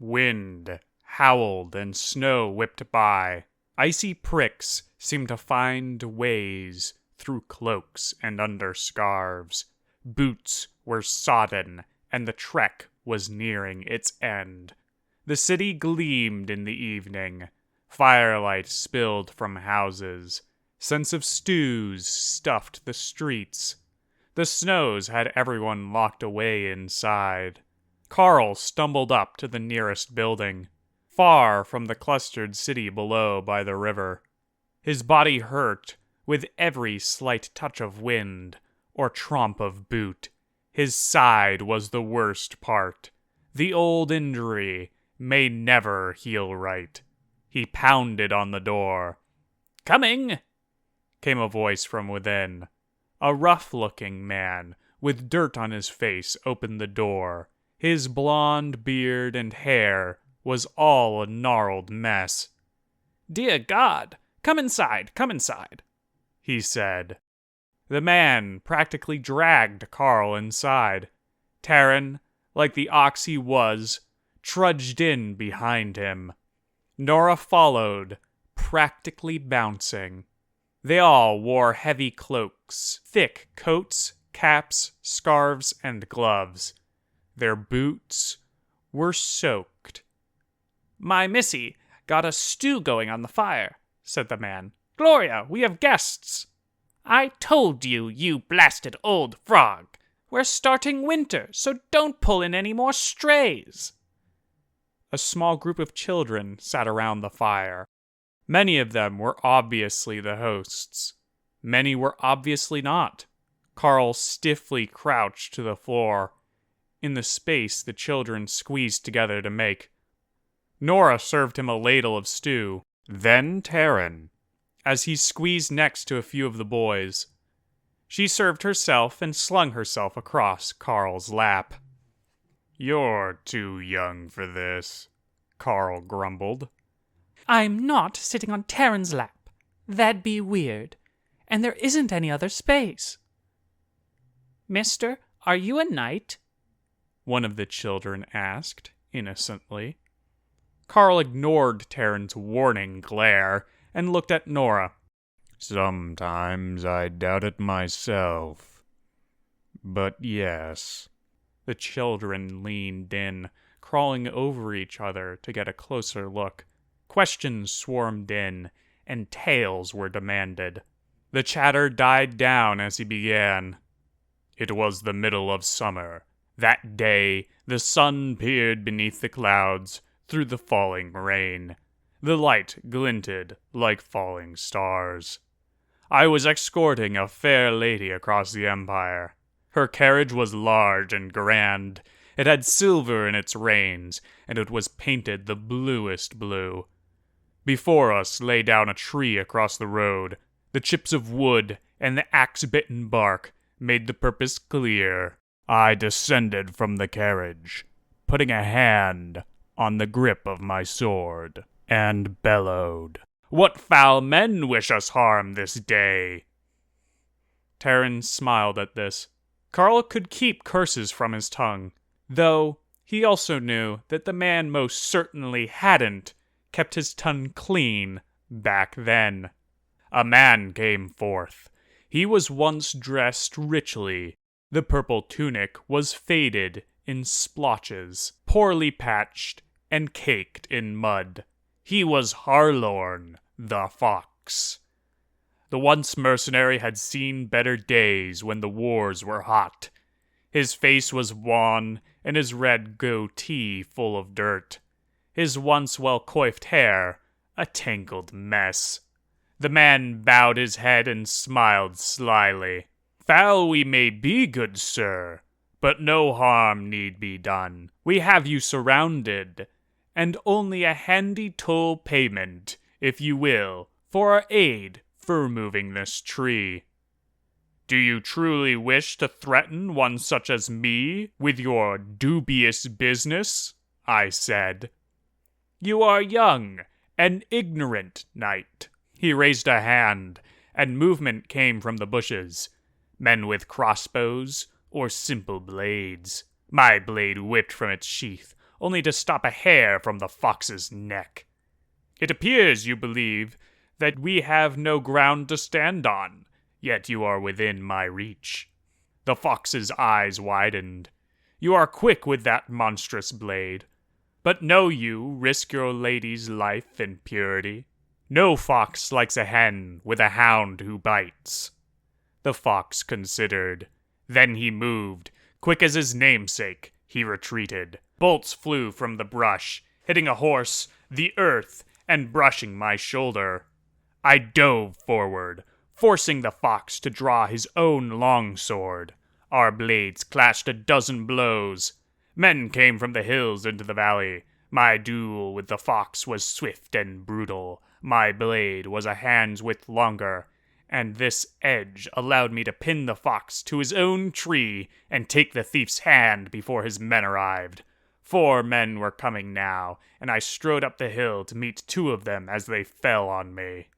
Wind howled and snow whipped by. Icy pricks seemed to find ways through cloaks and under scarves. Boots were sodden, and the trek was nearing its end. The city gleamed in the evening. Firelight spilled from houses. Scents of stews stuffed the streets. The snows had everyone locked away inside. Carl stumbled up to the nearest building, far from the clustered city below by the river. His body hurt with every slight touch of wind or tromp of boot. His side was the worst part. The old injury may never heal right. He pounded on the door. "Coming!" came a voice from within. A rough-looking man with dirt on his face opened the door. His blonde beard and hair was all a gnarled mess. "Dear God, come inside, he said. The man practically dragged Carl inside. Terran, like the ox he was, trudged in behind him. Nora followed, practically bouncing. They all wore heavy cloaks, thick coats, caps, scarves, and gloves. Their boots were soaked. "My missy got a stew going on the fire," said the man. "Gloria, we have guests." "I told you, you blasted old frog. We're starting winter, so don't pull in any more strays." A small group of children sat around the fire. Many of them were obviously the hosts. Many were obviously not. Carl stiffly crouched to the floor, in the space the children squeezed together to make. Nora served him a ladle of stew, then Terran, as he squeezed next to a few of the boys. She served herself and slung herself across Carl's lap. "You're too young for this," Carl grumbled. "I'm not sitting on Terran's lap. That'd be weird. And there isn't any other space." "Mister, are you a knight?" one of the children asked, innocently. Carl ignored Terran's warning glare and looked at Nora. "Sometimes I doubt it myself. But yes." The children leaned in, crawling over each other to get a closer look. Questions swarmed in, and tales were demanded. The chatter died down as he began. "It was the middle of summer. That day, the sun peered beneath the clouds through the falling rain. The light glinted like falling stars. I was escorting a fair lady across the empire. Her carriage was large and grand. It had silver in its reins, and it was painted the bluest blue. Before us lay down a tree across the road. The chips of wood and the axe-bitten bark made the purpose clear. I descended from the carriage, putting a hand on the grip of my sword, and bellowed, 'What foul men wish us harm this day?'" Terran smiled at this. Carl could keep curses from his tongue, though he also knew that the man most certainly hadn't kept his tongue clean back then. A man came forth. He was once dressed richly. The purple tunic was faded in splotches, poorly patched, and caked in mud. He was Harlorn, the fox. The once mercenary had seen better days when the wars were hot. His face was wan, and his red goatee full of dirt. His once well-coiffed hair a tangled mess. The man bowed his head and smiled slyly. "Foul we may be, good sir, but no harm need be done. We have you surrounded, and only a handy toll payment, if you will, for our aid for removing this tree." "Do you truly wish to threaten one such as me with your dubious business?" I said. "You are young and ignorant, knight." He raised a hand, and movement came from the bushes. Men with crossbows or simple blades. My blade whipped from its sheath, only to stop a hair from the fox's neck. It appears you believe that we have no ground to stand on, yet you are within my reach. The fox's eyes widened. You are quick with that monstrous blade. But know you risk your lady's life and purity? No fox likes a hen with a hound who bites. The fox considered. Then he moved. Quick as his namesake, he retreated. Bolts flew from the brush, hitting a horse, the earth, and brushing my shoulder. I dove forward, forcing the fox to draw his own longsword. Our blades clashed a dozen blows. Men came from the hills into the valley. My duel with the fox was swift and brutal. My blade was a hand's width longer, and this edge allowed me to pin the fox to his own tree and take the thief's hand before his men arrived. 4 men were coming now, and I strode up the hill to meet 2 of them as they fell on me.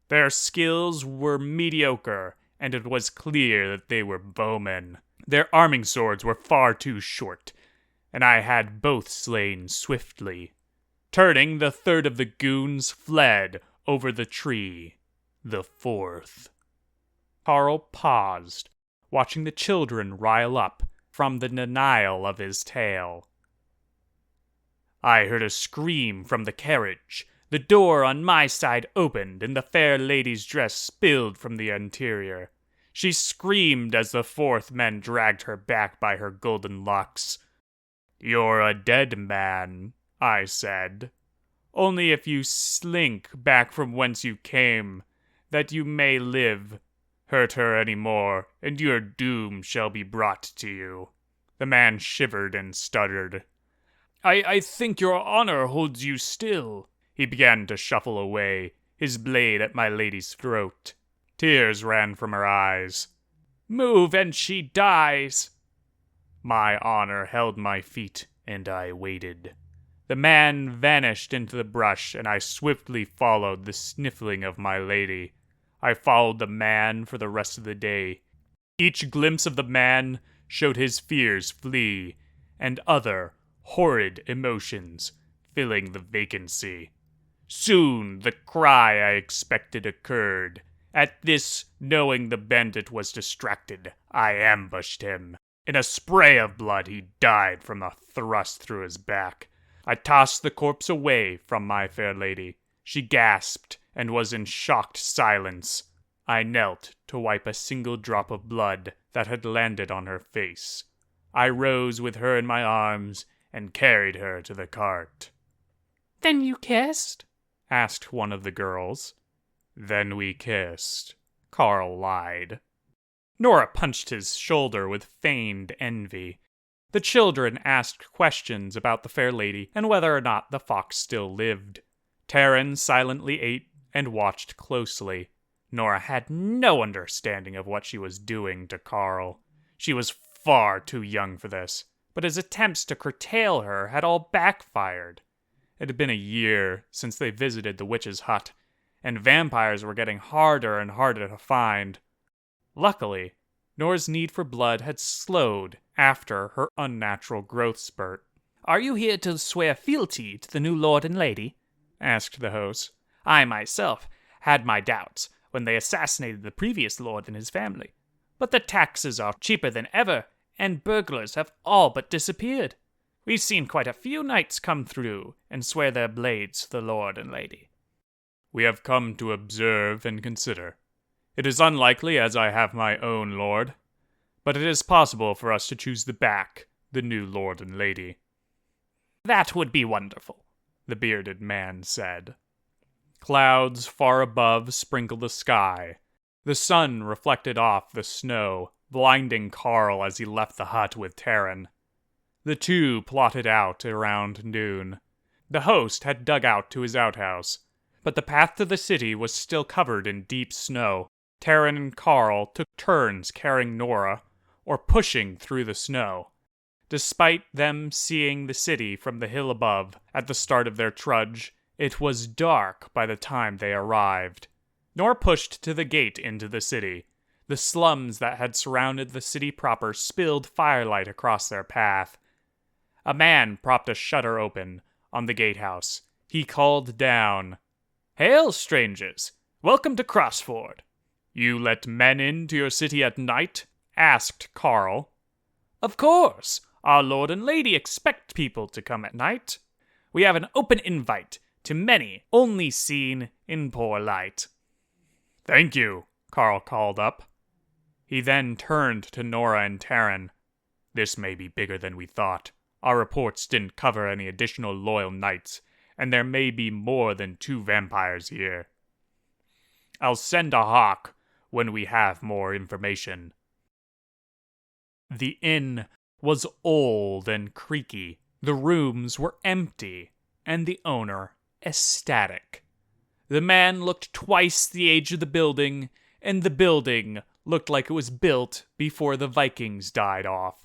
Their skills were mediocre, and it was clear that they were bowmen. Their arming swords were far too short, and I had both slain swiftly. Turning, the 3rd of the goons fled over the tree. The 4th. Carl paused, watching the children rile up from the denial of his tale. I heard a scream from the carriage. The door on my side opened, and the fair lady's dress spilled from the interior. She screamed as the 4th men dragged her back by her golden locks. "You're a dead man," I said. "Only if you slink back from whence you came, that you may live. Hurt her any more, and your doom shall be brought to you." The man shivered and stuttered. I think your honor holds you still." He began to shuffle away, his blade at my lady's throat. Tears ran from her eyes. "Move and she dies." My honor held my feet, and I waited. The man vanished into the brush, and I swiftly followed the sniffling of my lady. I followed the man for the rest of the day. Each glimpse of the man showed his fears flee, and other horrid emotions filling the vacancy. Soon the cry I expected occurred. At this, knowing the bandit was distracted, I ambushed him. In a spray of blood, he died from a thrust through his back. I tossed the corpse away from my fair lady. She gasped and was in shocked silence. I knelt to wipe a single drop of blood that had landed on her face. I rose with her in my arms and carried her to the cart. "Then you kissed?" asked one of the girls. "Then we kissed," Carl lied. Nora punched his shoulder with feigned envy. The children asked questions about the fair lady and whether or not the fox still lived. Taryn silently ate and watched closely. Nora had no understanding of what she was doing to Carl. She was far too young for this, but his attempts to curtail her had all backfired. It had been a year since they visited the witch's hut, and vampires were getting harder and harder to find. Luckily, Nora's need for blood had slowed after her unnatural growth spurt. "Are you here to swear fealty to the new lord and lady?" asked the host. "I myself had my doubts when they assassinated the previous lord and his family. But the taxes are cheaper than ever, and burglars have all but disappeared. We've seen quite a few knights come through and swear their blades to the lord and lady." "We have come to observe and consider. It is unlikely, as I have my own lord, but it is possible for us to choose the new lord and lady." "That would be wonderful," the bearded man said. Clouds far above sprinkled the sky. The sun reflected off the snow, blinding Carl as he left the hut with Taryn. The two plotted out around noon. The host had dug out to his outhouse, but the path to the city was still covered in deep snow. Taryn and Carl took turns carrying Nora, or pushing through the snow. Despite them seeing the city from the hill above at the start of their trudge, it was dark by the time they arrived. Nora pushed to the gate into the city. The slums that had surrounded the city proper spilled firelight across their path. A man propped a shutter open on the gatehouse. He called down, "Hail, strangers! Welcome to Crossford." "You let men into your city at night?" asked Carl. "Of course. Our lord and lady expect people to come at night. We have an open invite to many only seen in poor light." "Thank you," Carl called up. He then turned to Nora and Taryn. "This may be bigger than we thought. Our reports didn't cover any additional loyal knights, and there may be more than 2 vampires here. I'll send a hawk when we have more information." The inn was old and creaky. The rooms were empty, and the owner ecstatic. The man looked twice the age of the building, and the building looked like it was built before the Vikings died off.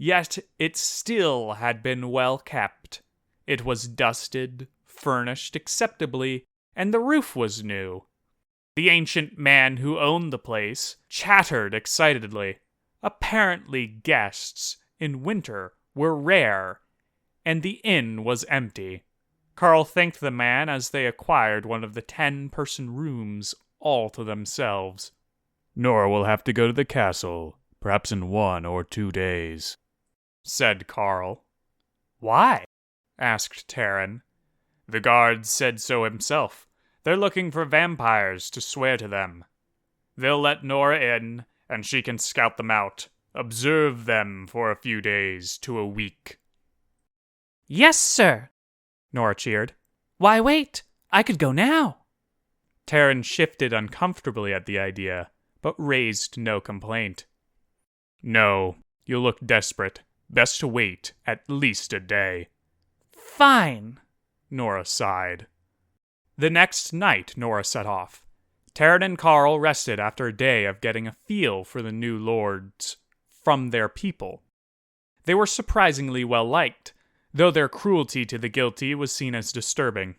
Yet it still had been well kept. It was dusted, furnished acceptably, and the roof was new. The ancient man who owned the place chattered excitedly. Apparently guests in winter were rare, and the inn was empty. Carl thanked the man as they acquired one of the 10-person rooms all to themselves. "Nora will have to go to the castle, perhaps in 1 or 2 days," said Carl. "Why?" asked Taryn. "The guard said so himself. They're looking for vampires to swear to them. They'll let Nora in, and she can scout them out, observe them for a few days to a week." "Yes, sir," Nora cheered. "Why wait? I could go now." Taryn shifted uncomfortably at the idea, but raised no complaint. "No, you look desperate. Best to wait at least a day." "Fine," Nora sighed. The next night, Nora set off. Taryn and Carl rested after a day of getting a feel for the new lords from their people. They were surprisingly well liked, though their cruelty to the guilty was seen as disturbing.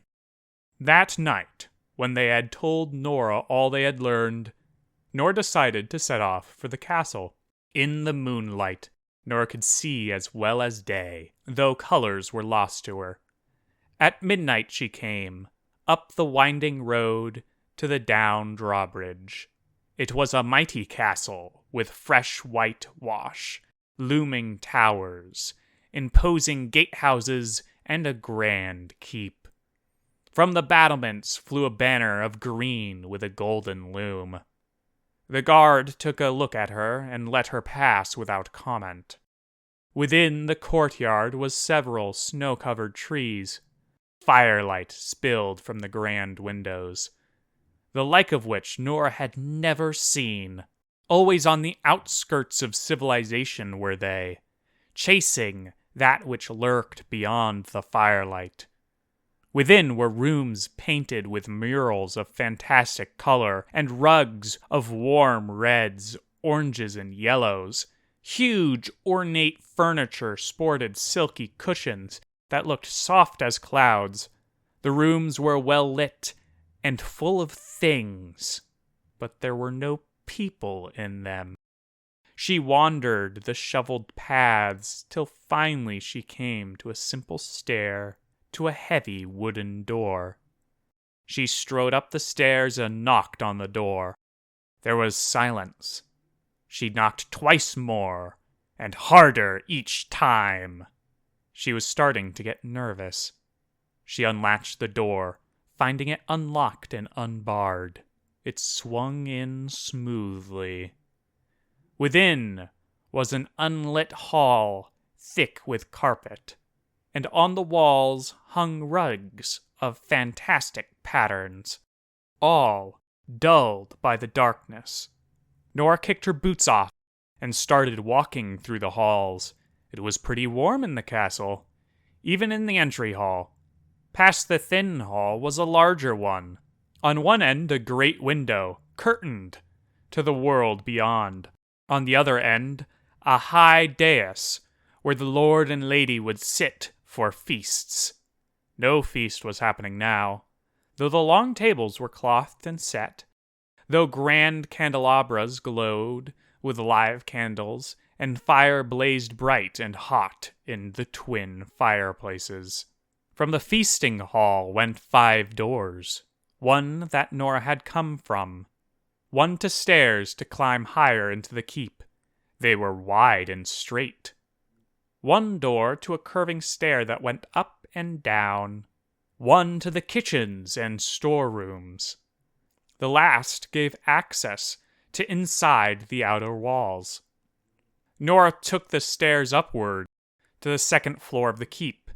That night, when they had told Nora all they had learned, Nora decided to set off for the castle. In the moonlight, Nora could see as well as day, though colors were lost to her. At midnight she came, up the winding road to the down drawbridge. It was a mighty castle with fresh whitewash, looming towers, imposing gatehouses, and a grand keep. From the battlements flew a banner of green with a golden loom. The guard took a look at her and let her pass without comment. Within the courtyard was several snow-covered trees. Firelight spilled from the grand windows, the like of which Nora had never seen. Always on the outskirts of civilization were they, chasing that which lurked beyond the firelight. Within were rooms painted with murals of fantastic color and rugs of warm reds, oranges, and yellows. Huge, ornate furniture sported silky cushions that looked soft as clouds. The rooms were well lit and full of things, but there were no people in them. She wandered the shoveled paths till finally she came to a simple stair, to a heavy wooden door. She strode up the stairs and knocked on the door. There was silence. She knocked twice more, and harder each time. She was starting to get nervous. She unlatched the door, finding it unlocked and unbarred. It swung in smoothly. Within was an unlit hall, thick with carpet, and on the walls hung rugs of fantastic patterns, all dulled by the darkness. Nora kicked her boots off and started walking through the halls. It was pretty warm in the castle, even in the entry hall. Past the thin hall was a larger one. On one end, a great window, curtained to the world beyond. On the other end, a high dais where the lord and lady would sit for feasts. No feast was happening now, though the long tables were clothed and set, though grand candelabras glowed with live candles, and fire blazed bright and hot in the twin fireplaces. From the feasting hall went 5 doors, one that Nora had come from, one to stairs to climb higher into the keep. They were wide and straight. One door to a curving stair that went up and down, one to the kitchens and storerooms. The last gave access to inside the outer walls. Nora took the stairs upward to the 2nd floor of the keep.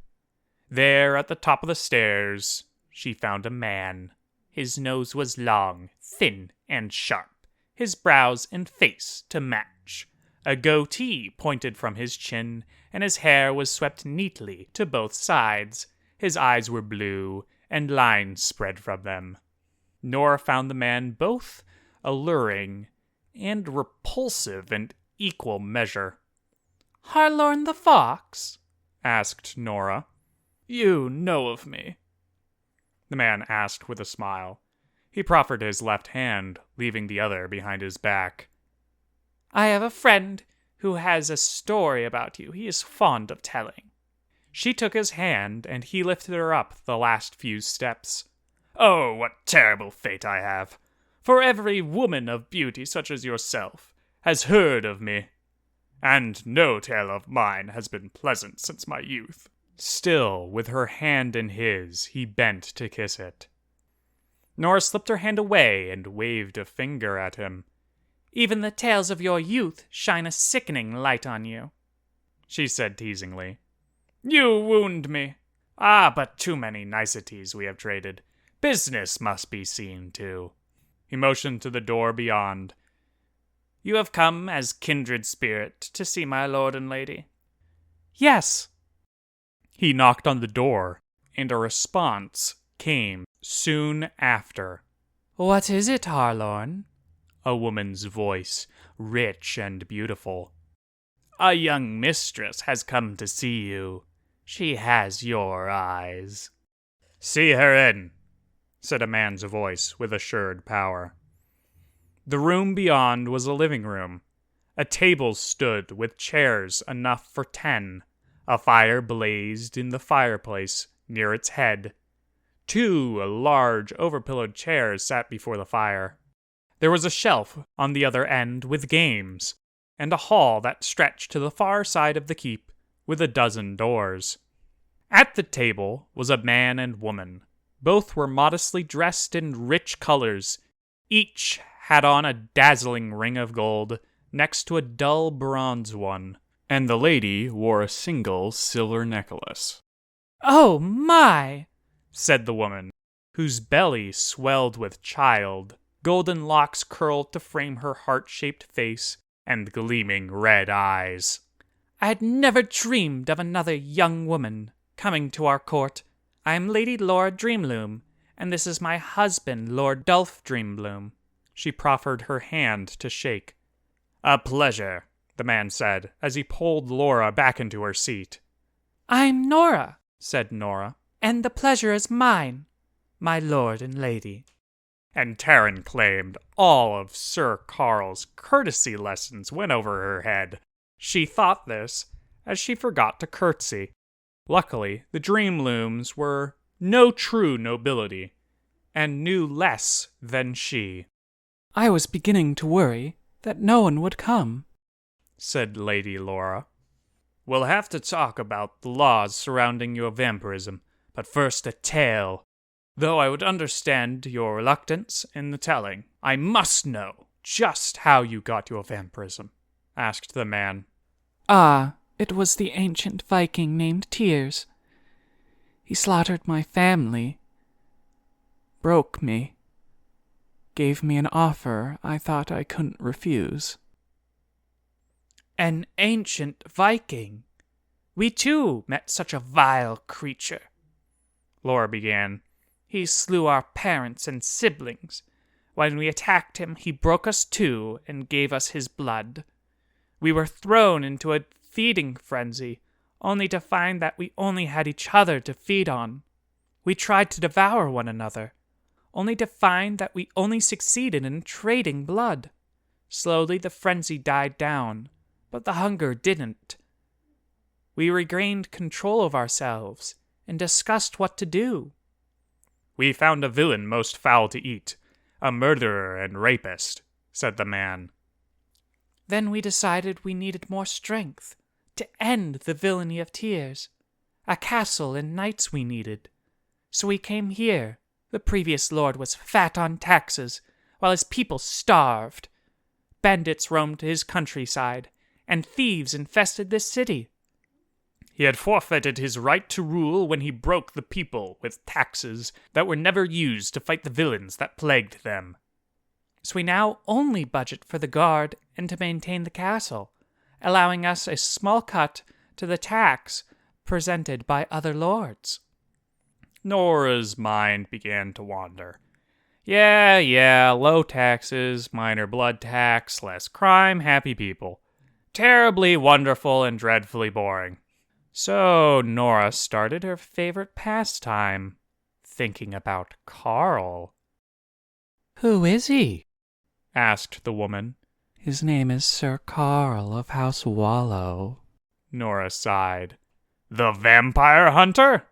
There, at the top of the stairs, she found a man. His nose was long, thin, and sharp, his brows and face to match. A goatee pointed from his chin, and his hair was swept neatly to both sides. His eyes were blue, and lines spread from them. Nora found the man both alluring and repulsive in equal measure. "Harlorn the Fox?" asked Nora. "You know of me?" The man asked with a smile. He proffered his left hand, leaving the other behind his back. "I have a friend who has a story about you he is fond of telling." She took his hand, and he lifted her up the last few steps. "Oh, what terrible fate I have! For every woman of beauty such as yourself has heard of me, and no tale of mine has been pleasant since my youth." Still, with her hand in his, he bent to kiss it. Nora slipped her hand away and waved a finger at him. "Even the tales of your youth shine a sickening light on you," she said teasingly. "You wound me. But too many niceties we have traded. Business must be seen to." He motioned to the door beyond. "You have come as kindred spirit to see my lord and lady?" "Yes." He knocked on the door, and a response came soon after. "What is it, Harlorn?" A woman's voice, rich and beautiful. "A young mistress has come to see you. She has your eyes." "See her in," said a man's voice with assured power. The room beyond was a living room. A table stood with chairs enough for 10. A fire blazed in the fireplace near its head. 2 large overpillowed chairs sat before the fire. There was a shelf on the other end with games, and a hall that stretched to the far side of the keep with a dozen doors. At the table was a man and woman. Both were modestly dressed in rich colors. Each had on a dazzling ring of gold next to a dull bronze one, and the lady wore a single silver necklace. "Oh, my!" said the woman, whose belly swelled with child. Golden locks curled to frame her heart-shaped face and gleaming red eyes. "I had never dreamed of another young woman coming to our court. I am Lady Laura Dreamloom, and this is my husband, Lord Dolph Dreambloom." She proffered her hand to shake. "A pleasure," the man said, as he pulled Laura back into her seat. "I'm Nora," said Nora, "and the pleasure is mine, my lord and lady." And Taryn claimed all of Sir Carl's courtesy lessons went over her head. She thought this, as she forgot to curtsy. Luckily, the Dreamlooms were no true nobility, and knew less than she. "I was beginning to worry that no one would come," said Lady Laura. "We'll have to talk about the laws surrounding your vampirism, but first a tale. Though I would understand your reluctance in the telling, I must know just how you got your vampirism," asked the man. It was the ancient Viking named Tyrs. He slaughtered my family, broke me, gave me an offer I thought I couldn't refuse." "An ancient Viking? We too met such a vile creature," Laura began. "He slew our parents and siblings. When we attacked him, he broke us too and gave us his blood. We were thrown into a feeding frenzy, only to find that we only had each other to feed on. We tried to devour one another, only to find that we only succeeded in trading blood. Slowly the frenzy died down, but the hunger didn't. We regained control of ourselves and discussed what to do. We found a villain most foul to eat, a murderer and rapist, said the man. Then we decided we needed more strength to end the villainy of Tears. A castle and knights we needed. So we came here. The previous lord was fat on taxes, while his people starved. Bandits roamed his countryside, and thieves infested this city. He had forfeited his right to rule when he broke the people with taxes that were never used to fight the villains that plagued them. So we now only budget for the guard and to maintain the castle, allowing us a small cut to the tax presented by other lords. Nora's mind began to wander. Yeah, low taxes, minor blood tax, less crime, happy people. Terribly wonderful and dreadfully boring. So Nora started her favorite pastime, thinking about Carl. Who is he? Asked the woman. His name is Sir Carl of House Wallow. Nora sighed. The vampire hunter?